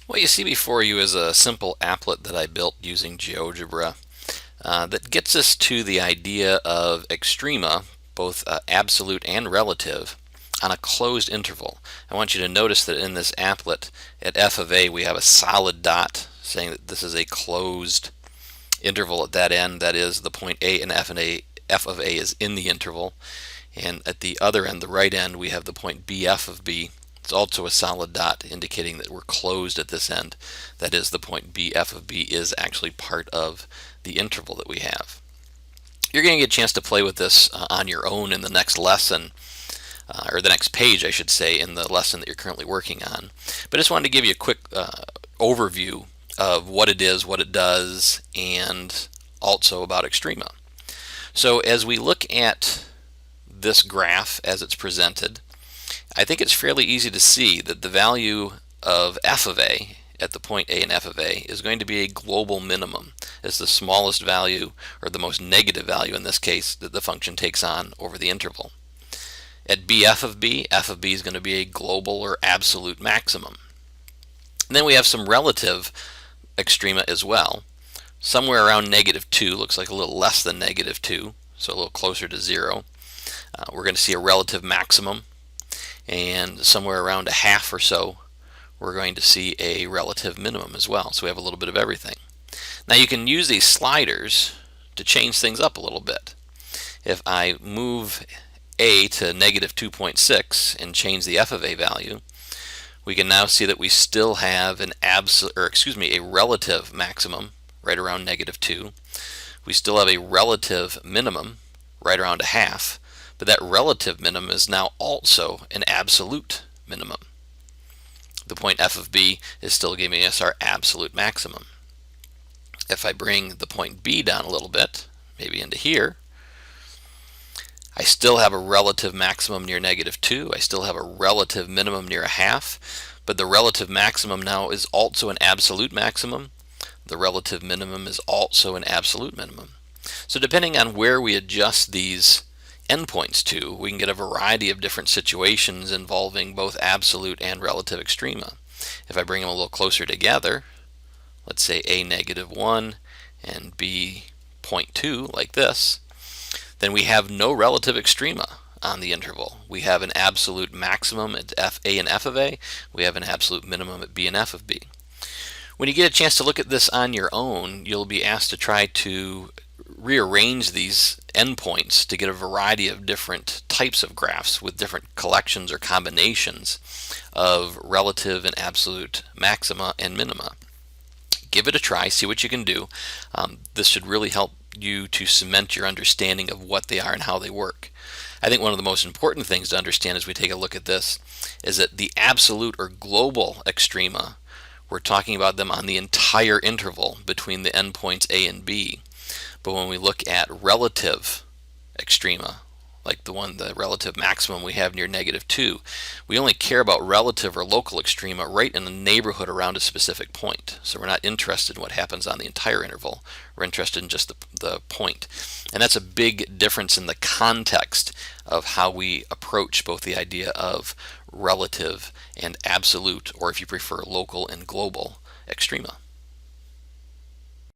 What you see before you is a simple applet that I built using GeoGebra that gets us to the idea of extrema, both absolute and relative, on a closed interval. I want you to notice that in this applet at f of a we have a solid dot saying that this is a closed interval at that end, that is the point a and f of a is in the interval, and at the other end, the right end, we have the point bf of b. It's also a solid dot indicating that we're closed at this end. That is, the point bf of b is actually part of the interval that we have. You're going to get a chance to play with this on your own in the next lesson, or the next page I should say, in the lesson that you're currently working on. But I just wanted to give you a quick overview of what it is, what it does, and also about Extrema. So as we look at this graph as it's presented, I think it's fairly easy to see that the value of f of a at the point a and f of a is going to be a global minimum. It's the smallest value, or the most negative value in this case, that the function takes on over the interval. At bf of b, f of b is going to be a global or absolute maximum. And then we have some relative extrema as well. Somewhere around -2, looks like a little less than -2, so a little closer to 0. We're going to see a relative maximum, and somewhere around a half or so we're going to see a relative minimum as well. So we have a little bit of everything. Now you can use these sliders to change things up a little bit. If I move a to -2.6 and change the f of a value, we can now see that we still have an a relative maximum right around -2. We still have a relative minimum right around a half, but that relative minimum is now also an absolute minimum. The point f of b is still giving us our absolute maximum. If I bring the point b down a little bit, maybe into here, I still have a relative maximum near -2. I still have a relative minimum near a half, but the relative maximum now is also an absolute maximum. The relative minimum is also an absolute minimum. So depending on where we adjust these endpoints to, we can get a variety of different situations involving both absolute and relative extrema. If I bring them a little closer together, let's say a -1 and b 0.2 like this, then we have no relative extrema on the interval. We have an absolute maximum at a and f of a. We have an absolute minimum at b and f of b. When you get a chance to look at this on your own, you'll be asked to try to rearrange these endpoints to get a variety of different types of graphs with different collections or combinations of relative and absolute maxima and minima. Give it a try, see what you can do. This should really help you to cement your understanding of what they are and how they work. I think one of the most important things to understand as we take a look at this is that the absolute or global extrema, we're talking about them on the entire interval between the endpoints a and b. But when we look at relative extrema, like the relative maximum we have near -2, we only care about relative or local extrema right in the neighborhood around a specific point. So we're not interested in what happens on the entire interval. We're interested in just the point. And that's a big difference in the context of how we approach both the idea of relative and absolute, or if you prefer, local and global extrema.